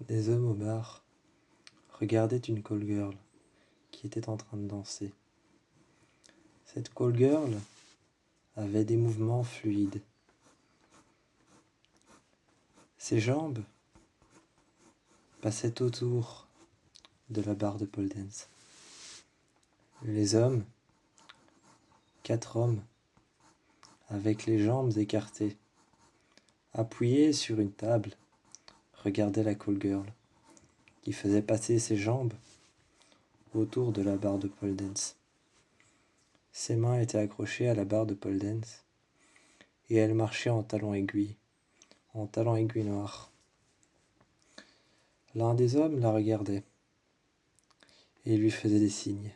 Des hommes au bar regardaient une call girl qui était en train de danser. Cette call girl avait des mouvements fluides. Ses jambes passaient autour de la barre de pole dance. Les hommes, 4 hommes, avec les jambes écartées, appuyés sur une table, regardaient la call girl qui faisait passer ses jambes autour de la barre de pole dance. Ses mains étaient accrochées à la barre de pole dance et elle marchait en talons aiguilles noirs. L'un des hommes la regardait et lui faisait des signes.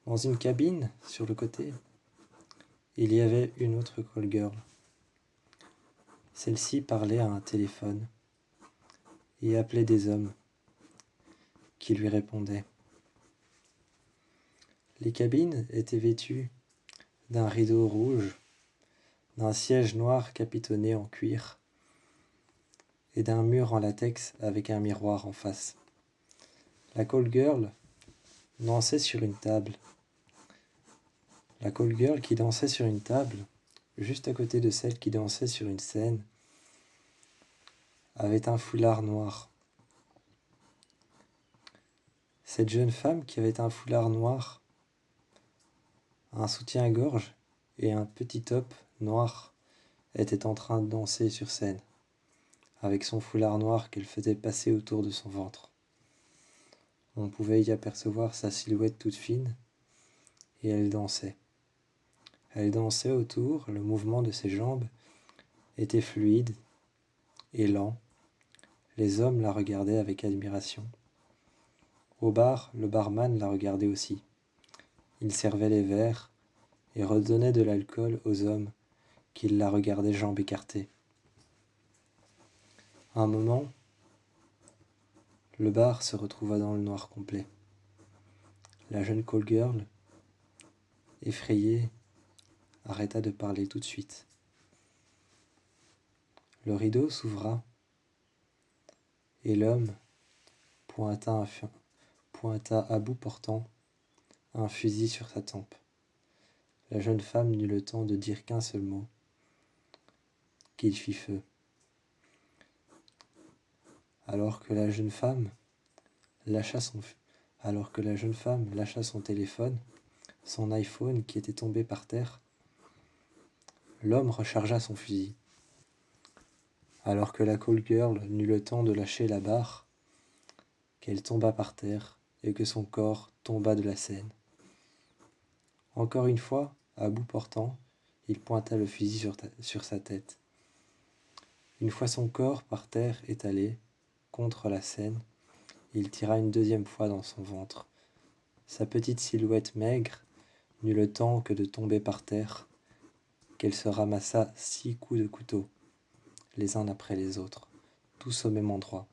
Dans une cabine, sur le côté, il y avait une autre call girl. Celle-ci parlait à un téléphone et appelait des hommes qui lui répondaient. Les cabines étaient vêtues d'un rideau rouge, d'un siège noir capitonné en cuir et d'un mur en latex avec un miroir en face. La call girl dansait sur une table. La call girl qui dansait sur une table, juste à côté de celle qui dansait sur une scène, avait un foulard noir. Cette jeune femme qui avait un foulard noir, un soutien-gorge et un petit top noir était en train de danser sur scène, avec son foulard noir qu'elle faisait passer autour de son ventre. On pouvait y apercevoir sa silhouette toute fine, et elle dansait. Elle dansait autour, le mouvement de ses jambes était fluide et lent. Les hommes la regardaient avec admiration. Au bar, le barman la regardait aussi. Il servait les verres et redonnait de l'alcool aux hommes qui la regardaient jambes écartées. À un moment, le bar se retrouva dans le noir complet. La jeune call girl, effrayée, arrêta de parler tout de suite. Le rideau s'ouvra et l'homme pointa à bout portant un fusil sur sa tempe. La jeune femme n'eut le temps de dire qu'un seul mot, qu'il fit feu. Alors que la jeune femme lâcha son téléphone, son iPhone qui était tombé par terre, l'homme rechargea son fusil. Alors que la call girl n'eut le temps de lâcher la barre, qu'elle tomba par terre et que son corps tomba de la scène. Encore une fois, à bout portant, il pointa le fusil sur sa tête. Une fois son corps par terre étalé contre la scène, il tira une deuxième fois dans son ventre. Sa petite silhouette maigre n'eut le temps que de tomber par terre, qu'elle se ramassa 6 coups de couteau, les uns après les autres, tous au même endroit.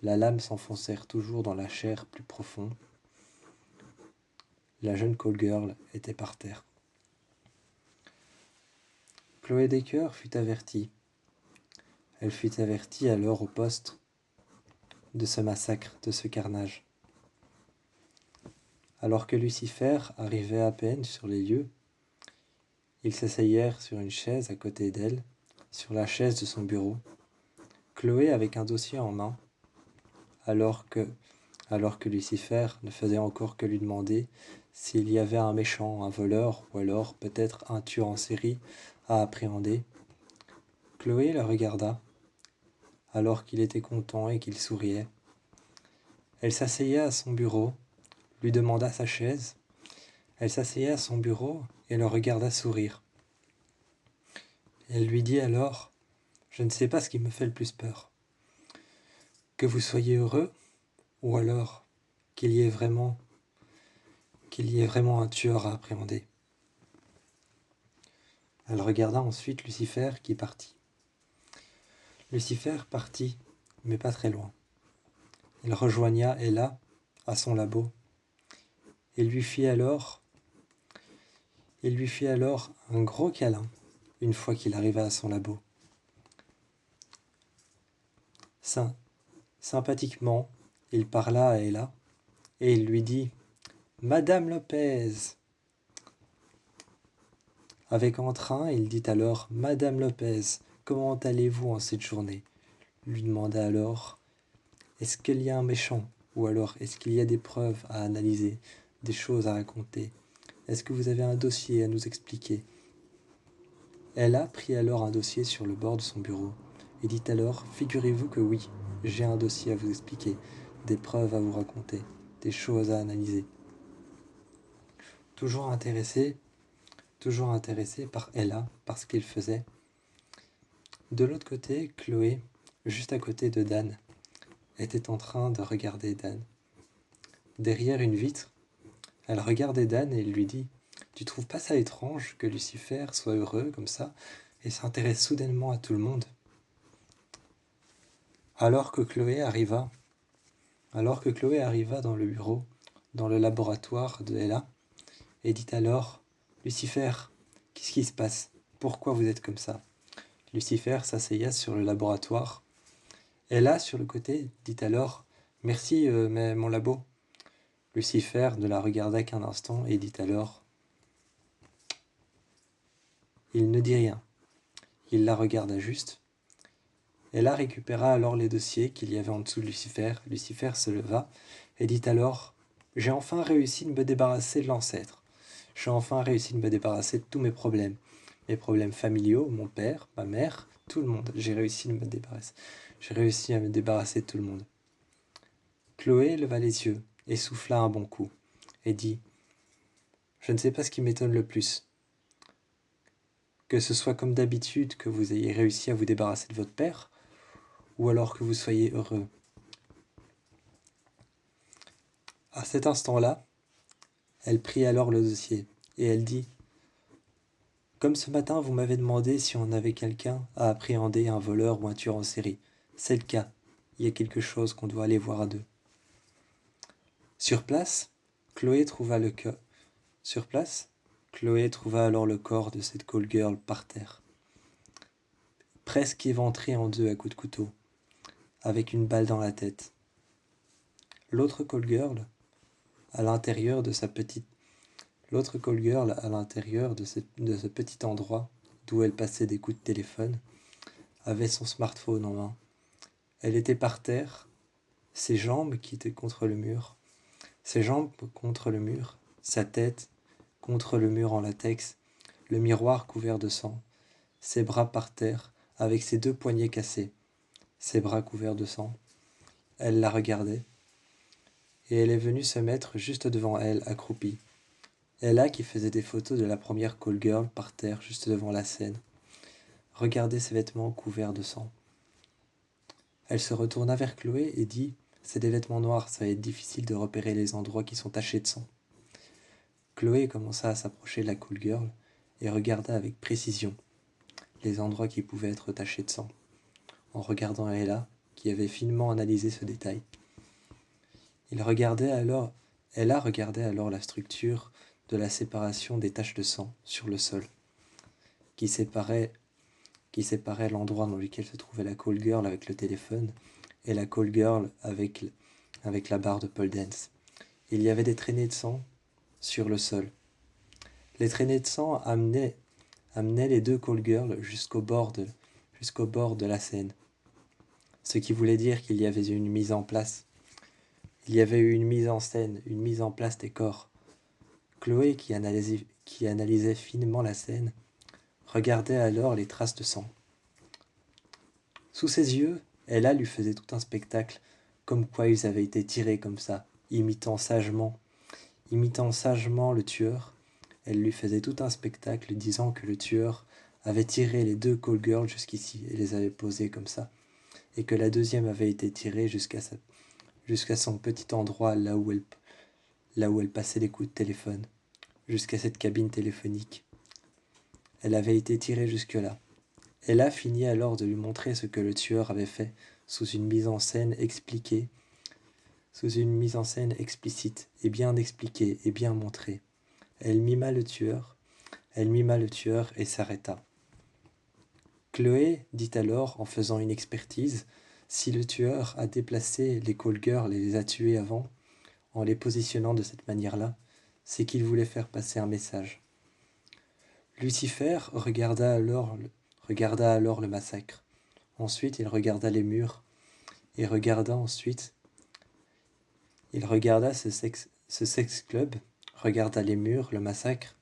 La lame s'enfoncèrent toujours dans la chair plus profond. La jeune call girl était par terre. Chloé Decker fut avertie. Elle fut avertie alors au poste de ce massacre, de ce carnage. Alors que Lucifer arrivait à peine sur les lieux, ils s'asseyèrent sur une chaise à côté d'elle, sur la chaise de son bureau, Chloé avec un dossier en main, alors que Lucifer ne faisait encore que lui demander s'il y avait un méchant, un voleur, ou alors peut-être un tueur en série à appréhender. Chloé la regarda, alors qu'il était content et qu'il souriait. Elle s'asseyait à son bureau, lui demanda sa chaise. Elle s'asseyait à son bureau et le regarda sourire. Elle lui dit alors : « Je ne sais pas ce qui me fait le plus peur. Que vous soyez heureux, ou alors qu'il y ait vraiment un tueur à appréhender. » Elle regarda ensuite Lucifer qui partit. Lucifer partit, mais pas très loin. Il rejoigna Ella à son labo et lui fit alors un gros câlin une fois qu'il arriva à son labo. Sym- Sympathiquement, il parla à Ella, et il lui dit « Madame Lopez !» Avec entrain, il dit alors « Madame Lopez, comment allez-vous en cette journée ?» Lui demanda alors « Est-ce qu'il y a un méchant ? Ou alors est-ce qu'il y a des preuves à analyser, des choses à raconter ? Est-ce que vous avez un dossier à nous expliquer ?» Ella prit alors un dossier sur le bord de son bureau et dit alors « Figurez-vous que oui, j'ai un dossier à vous expliquer, des preuves à vous raconter, des choses à analyser. » Toujours intéressé par Ella, par ce qu'il faisait. De l'autre côté, Chloé, juste à côté de Dan, était en train de regarder Dan. Derrière une vitre, elle regardait Dan et lui dit « Tu trouves pas ça étrange que Lucifer soit heureux comme ça et s'intéresse soudainement à tout le monde ?» Alors que Chloé arriva dans le bureau, dans le laboratoire de Ella, et dit alors « Lucifer, qu'est-ce qui se passe? Pourquoi vous êtes comme ça ?» Lucifer s'asseya sur le laboratoire. Ella, sur le côté, dit alors « Merci, mais mon labo. » Lucifer ne la regarda qu'un instant et dit alors « Il ne dit rien. » Il la regarda juste. Ella récupéra alors les dossiers qu'il y avait en dessous de Lucifer. Lucifer se leva et dit alors « J'ai enfin réussi de me débarrasser de l'ancêtre. J'ai enfin réussi de me débarrasser de tous mes problèmes. Mes problèmes familiaux, mon père, ma mère, tout le monde. J'ai réussi de me débarrasser. J'ai réussi à me débarrasser de tout le monde. » Chloé leva les yeux et souffla un bon coup et dit « Je ne sais pas ce qui m'étonne le plus. Que ce soit comme d'habitude que vous ayez réussi à vous débarrasser de votre père, ou alors que vous soyez heureux. » À cet instant-là, elle prit alors le dossier, et elle dit « Comme ce matin, vous m'avez demandé si on avait quelqu'un à appréhender, un voleur ou un tueur en série. C'est le cas. Il y a quelque chose qu'on doit aller voir à deux. » Sur place, Chloé trouva alors le corps de cette call girl par terre, presque éventré en deux à coups de couteau, avec une balle dans la tête. L'autre call girl, à l'intérieur de ce petit endroit d'où elle passait des coups de téléphone, avait son smartphone en main. Elle était par terre, ses jambes contre le mur, sa tête contre le mur en latex, le miroir couvert de sang, ses bras par terre avec ses deux poignets cassés, ses bras couverts de sang. Elle la regardait, et elle est venue se mettre juste devant elle, accroupie. Ella, qui faisait des photos de la première call girl par terre juste devant la scène, regardait ses vêtements couverts de sang. Elle se retourna vers Chloé et dit « C'est des vêtements noirs, ça va être difficile de repérer les endroits qui sont tachés de sang. » Chloé commença à s'approcher de la call girl et regarda avec précision les endroits qui pouvaient être tachés de sang, en regardant Ella, qui avait finement analysé ce détail. Ella regardait alors la structure de la séparation des taches de sang sur le sol, qui séparait l'endroit dans lequel se trouvait la call girl avec le téléphone et la call girl avec la barre de pole dance. Il y avait des traînées de sang sur le sol. Les traînées de sang amenaient les deux call girls jusqu'au bord de la scène. Ce qui voulait dire qu'il y avait une mise en place. Il y avait eu une mise en scène, une mise en place des corps. Chloé, qui analysait finement la scène, regardait alors les traces de sang. Sous ses yeux, Ella lui faisait tout un spectacle, comme quoi ils avaient été tirés comme ça, imitant sagement le tueur. Elle lui faisait tout un spectacle disant que le tueur avait tiré les deux call girls jusqu'ici et les avait posées comme ça, et que la deuxième avait été tirée jusqu'à son petit endroit là où elle passait les coups de téléphone, jusqu'à cette cabine téléphonique. Elle avait été tirée jusque-là. Ella finit alors de lui montrer ce que le tueur avait fait sous une mise en scène explicite et bien expliquée et bien montrée. Elle mima le tueur et s'arrêta. Chloé dit alors, en faisant une expertise, Si le tueur a déplacé les call girls et les a tuées avant, en les positionnant de cette manière-là, c'est qu'il voulait faire passer un message. Lucifer regarda alors le massacre. Ensuite, il regarda les murs et il regarda ce sex club, regarda les murs, le massacre.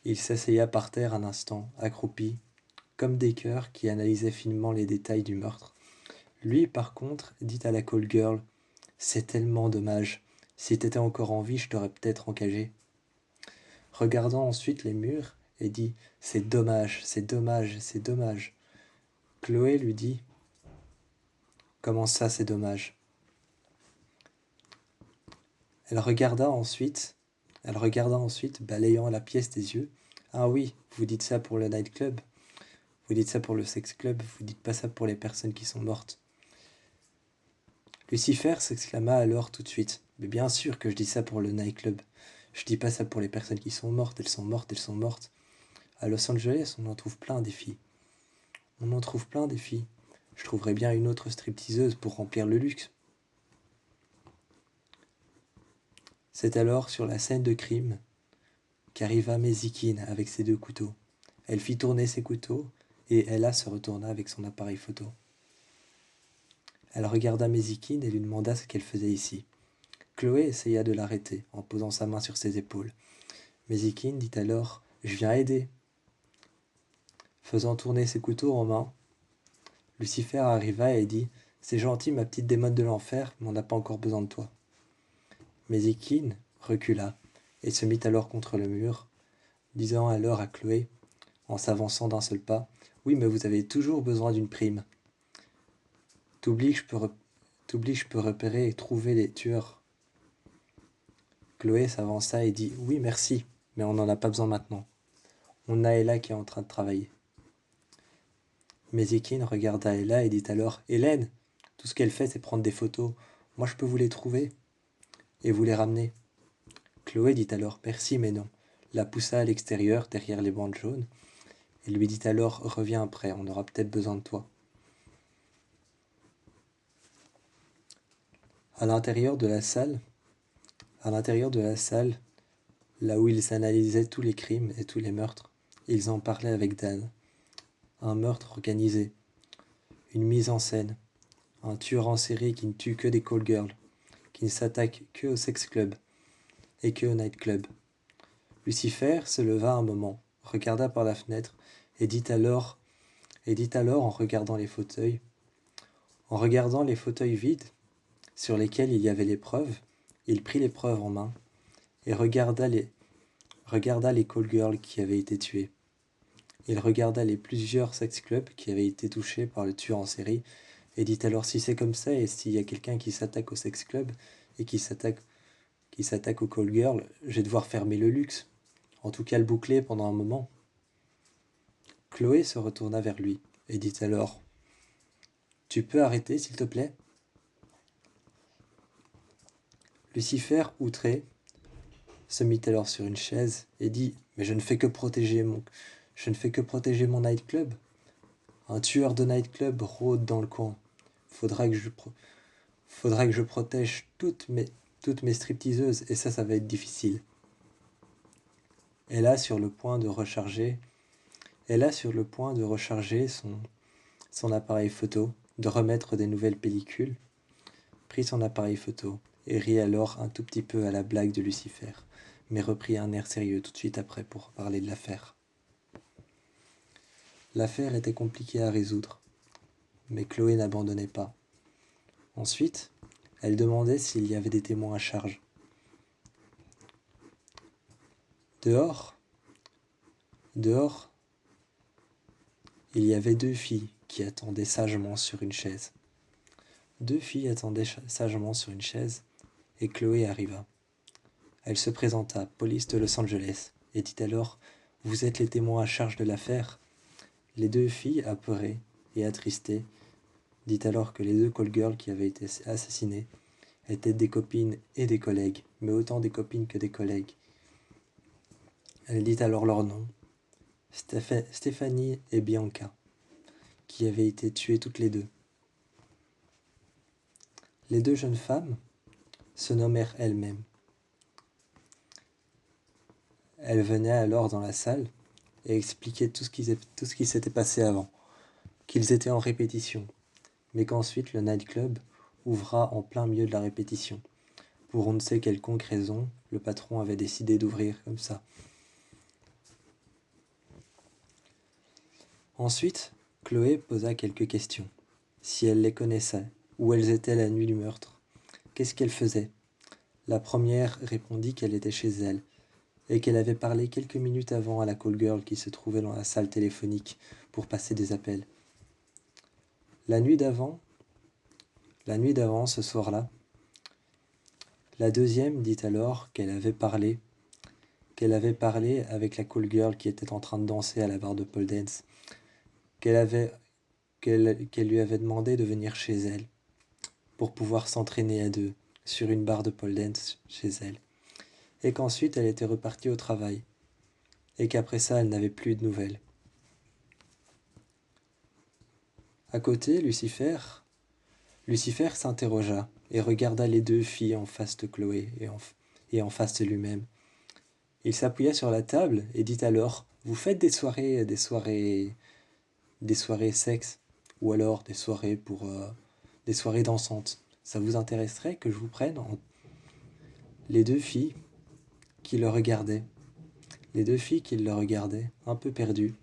Il s'asseyait par terre un instant, accroupi, comme des cœurs qui analysaient finement les détails du meurtre. Lui, par contre, dit à la call girl, « C'est tellement dommage. Si t'étais encore en vie, je t'aurais peut-être encagé. » Regardant ensuite les murs, et dit, « C'est dommage, c'est dommage, c'est dommage. » Chloé lui dit, « Comment ça, c'est dommage ?» Elle regarda ensuite, balayant la pièce des yeux. « Ah oui, vous dites ça pour le nightclub, vous dites ça pour le sex club, vous dites pas ça pour les personnes qui sont mortes. » Lucifer s'exclama alors tout de suite. « Mais bien sûr que je dis ça pour le nightclub. Je dis pas ça pour les personnes qui sont mortes, elles sont mortes, elles sont mortes. À Los Angeles, on en trouve plein des filles. On en trouve plein des filles. Je trouverais bien une autre stripteaseuse pour remplir le luxe. » C'est alors sur la scène de crime qu'arriva Mézikine avec ses 2 couteaux. Elle fit tourner ses couteaux et Ella se retourna avec son appareil photo. Elle regarda Mézikine et lui demanda ce qu'elle faisait ici. Chloé essaya de l'arrêter en posant sa main sur ses épaules. Mézikine dit alors « Je viens aider ». Faisant tourner ses couteaux en main, Lucifer arriva et dit « C'est gentil ma petite démone de l'enfer, mais on n'a pas encore besoin de toi. » Mézikine recula et se mit alors contre le mur, disant alors à Chloé, en s'avançant d'un seul pas, « Oui, mais vous avez toujours besoin d'une prime. T'oublies que je peux repérer et trouver les tueurs. » Chloé s'avança et dit, « Oui, merci, mais on n'en a pas besoin maintenant. On a Ella qui est en train de travailler. » Mézikine regarda Ella et dit alors, « Hélène, tout ce qu'elle fait, c'est prendre des photos. Moi, je peux vous les trouver et vous les ramener. » Chloé dit alors, « Merci, mais non. » La poussa à l'extérieur, derrière les bandes jaunes, et lui dit alors, « Reviens après, on aura peut-être besoin de toi. » À l'intérieur de la salle, là où ils analysaient tous les crimes et tous les meurtres, ils en parlaient avec Dan. Un meurtre organisé, une mise en scène, un tueur en série qui ne tue que des call girls, qui ne s'attaque que au sex club et que au nightclub. Lucifer se leva un moment, regarda par la fenêtre et dit alors en regardant les fauteuils vides sur lesquels il y avait les preuves, il prit les preuves en main et regarda les call girls qui avaient été tuées. Il regarda les plusieurs sex clubs qui avaient été touchés par le tueur en série et dit alors, « Si c'est comme ça et s'il y a quelqu'un qui s'attaque au sex club et qui s'attaque au call girl, je vais devoir fermer le luxe. En tout cas le boucler pendant un moment. » Chloé se retourna vers lui et dit alors, « Tu peux arrêter s'il te plaît ?» Lucifer, outré, se mit alors sur une chaise et dit, « Mais je ne fais que protéger mon nightclub. Un tueur de nightclub rôde dans le coin. Faudra que je protège toutes mes stripteaseuses et ça va être difficile. » Elle a sur le point de recharger son appareil photo, de remettre des nouvelles pellicules, prit son appareil photo et rit alors un tout petit peu à la blague de Lucifer, mais reprit un air sérieux tout de suite après pour parler de l'affaire. L'affaire était compliquée à résoudre, mais Chloé n'abandonnait pas. Ensuite, elle demandait s'il y avait des témoins à charge. Dehors, il y avait 2 filles qui attendaient sagement sur une chaise. 2 filles attendaient sagement sur une chaise et Chloé arriva. Elle se présenta, police de Los Angeles, et dit alors, « Vous êtes les témoins à charge de l'affaire ?» Les 2 filles, apeurées et attristées, dit alors que les 2 call girls qui avaient été assassinées étaient des copines et des collègues, mais autant des copines que des collègues. Elle dit alors leurs noms, Stéphanie et Bianca, qui avaient été tuées toutes les 2. Les deux jeunes femmes se nommèrent elles-mêmes. Elles venaient alors dans la salle et expliquaient tout ce qui s'était passé avant, qu'ils étaient en répétition, mais qu'ensuite le nightclub ouvra en plein milieu de la répétition. Pour on ne sait quelconque raison, le patron avait décidé d'ouvrir comme ça. Ensuite, Chloé posa quelques questions. Si elle les connaissait, où elles étaient la nuit du meurtre, qu'est-ce qu'elles faisaient? La première répondit qu'elle était chez elle, et qu'elle avait parlé quelques minutes avant à la call girl qui se trouvait dans la salle téléphonique pour passer des appels. La nuit d'avant, ce soir-là, la deuxième dit alors qu'elle avait parlé avec la call girl qui était en train de danser à la barre de pole dance, qu'elle lui avait demandé de venir chez elle pour pouvoir s'entraîner à deux sur une barre de pole dance chez elle, et qu'ensuite elle était repartie au travail, et qu'après ça elle n'avait plus de nouvelles. À côté, Lucifer s'interrogea et regarda les deux filles en face de Chloé et en face de lui-même. Il s'appuya sur la table et dit alors: « Vous faites des soirées sexe, ou alors des soirées des soirées dansantes. Ça vous intéresserait que je vous prenne en... » Les deux filles qui le regardaient, un peu perdues.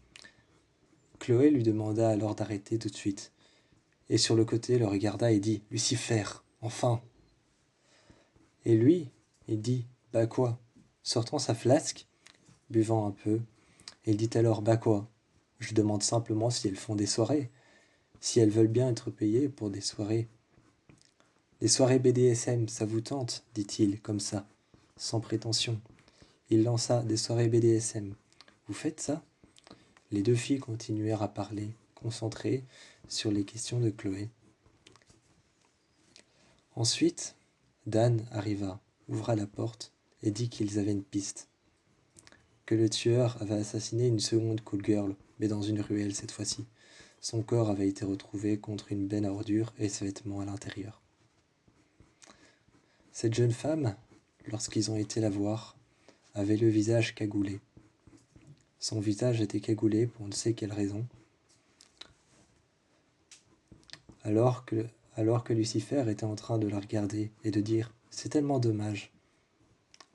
Chloé lui demanda alors d'arrêter tout de suite, et sur le côté le regarda et dit: « Lucifer, enfin !» Et lui, il dit: « Bah quoi ?» Sortant sa flasque, buvant un peu, il dit alors: « Bah quoi ? Je demande simplement si elles font des soirées, si elles veulent bien être payées pour des soirées. » « Des soirées BDSM, ça vous tente ?» dit-il, comme ça, sans prétention. Il lança: « Des soirées BDSM. Vous faites ça ?» Les deux filles continuèrent à parler, concentrées sur les questions de Chloé. Ensuite, Dan arriva, ouvra la porte et dit qu'ils avaient une piste. Que le tueur avait assassiné une seconde call girl, mais dans une ruelle cette fois-ci. Son corps avait été retrouvé contre une benne à ordures et ses vêtements à l'intérieur. Cette jeune femme, lorsqu'ils ont été la voir, avait le visage cagoulé. Son visage était cagoulé pour on ne sait quelle raison. Alors que Lucifer était en train de la regarder et de dire: « C'est tellement dommage,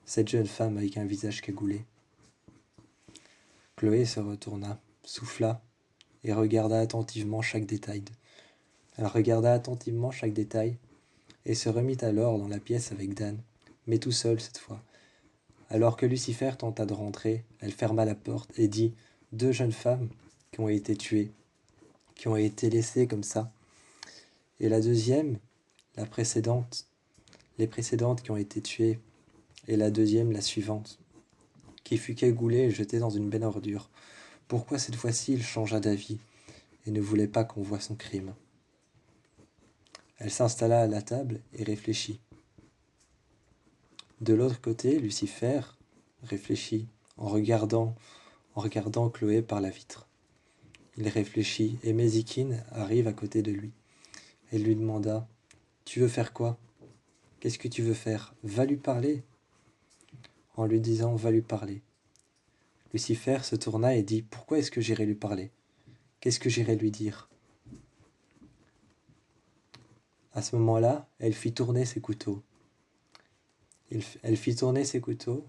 cette jeune femme avec un visage cagoulé. » Chloé se retourna, souffla et regarda attentivement chaque détail. Elle regarda attentivement chaque détail et se remit alors dans la pièce avec Dan, mais tout seul cette fois. Alors que Lucifer tenta de rentrer, elle ferma la porte et dit: « Deux jeunes femmes qui ont été tuées, qui ont été laissées comme ça. Et la deuxième, les précédentes qui ont été tuées, et la deuxième, la suivante, qui fut cagoulée et jetée dans une benne à ordures. Pourquoi cette fois-ci il changea d'avis et ne voulait pas qu'on voie son crime ?» Elle s'installa à la table et réfléchit. De l'autre côté, Lucifer réfléchit en regardant Chloé par la vitre. Il réfléchit et Mezikin arrive à côté de lui. Elle lui demanda: « Tu veux faire quoi? Qu'est-ce que tu veux faire? Va lui parler. » En lui disant: « Va lui parler. » Lucifer se tourna et dit: « Pourquoi est-ce que j'irai lui parler? Qu'est-ce que j'irai lui dire ?» À ce moment-là, elle fit tourner ses couteaux. Elle fit tourner ses couteaux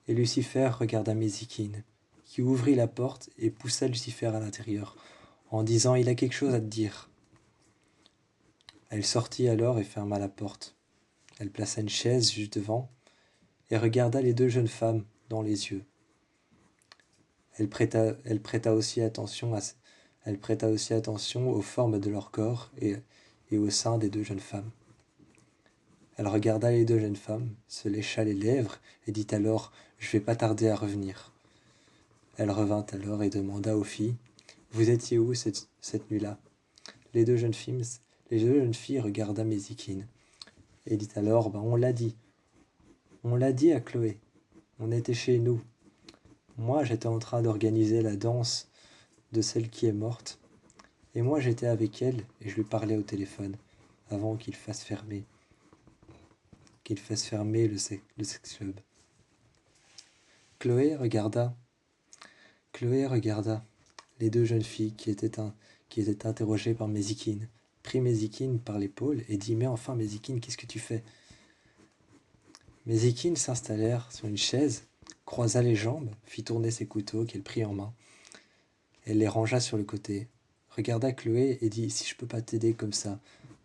et Lucifer regarda Mezikin, qui ouvrit la porte et poussa Lucifer à l'intérieur, en disant: « Il a quelque chose à te dire. » Elle sortit alors et ferma la porte. Elle plaça une chaise juste devant et regarda les deux jeunes femmes dans les yeux. Elle prêta aussi attention aux formes de leur corps et au sein des deux jeunes femmes. Elle regarda les deux jeunes femmes, se lécha les lèvres et dit alors: « Je vais pas tarder à revenir. » Elle revint alors et demanda aux filles: « Vous étiez où cette nuit-là ?» Les deux jeunes filles regarda Mezikin et dit alors: « On l'a dit. On l'a dit à Chloé. On était chez nous. Moi, j'étais en train d'organiser la danse de celle qui est morte. Et moi, j'étais avec elle et je lui parlais au téléphone. avant qu'il fasse fermer le sex club. Chloé regarda les deux jeunes filles qui étaient interrogées par Mézikine, prit Mézikine par l'épaule et dit « Mais enfin, Mézikine, qu'est-ce que tu fais ?» Mézikine s'installèrent sur une chaise, croisa les jambes, fit tourner ses couteaux qu'elle prit en main. Elle les rangea sur le côté, regarda Chloé et dit « Si je peux pas t'aider comme ça,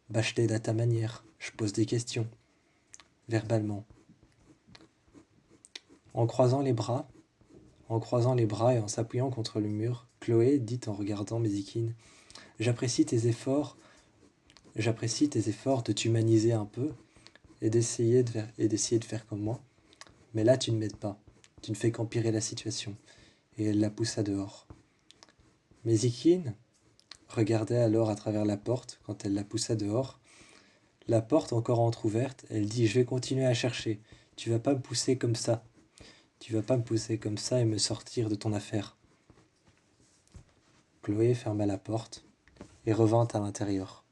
bah je t'aide à ta manière, je pose des questions, verbalement. » En croisant les bras et en s'appuyant contre le mur, Chloé dit en regardant Mézikine « J'apprécie tes efforts de t'humaniser un peu et d'essayer de faire comme moi. Mais là, tu ne m'aides pas. Tu ne fais qu'empirer la situation. » Et elle la poussa dehors. Mézikine regardait alors à travers la porte quand elle la poussa dehors. La porte encore entr'ouverte, elle dit « Je vais continuer à chercher. Tu vas pas me pousser comme ça. Tu vas pas me pousser comme ça et me sortir de ton affaire. » Chloé ferma la porte et revint à l'intérieur.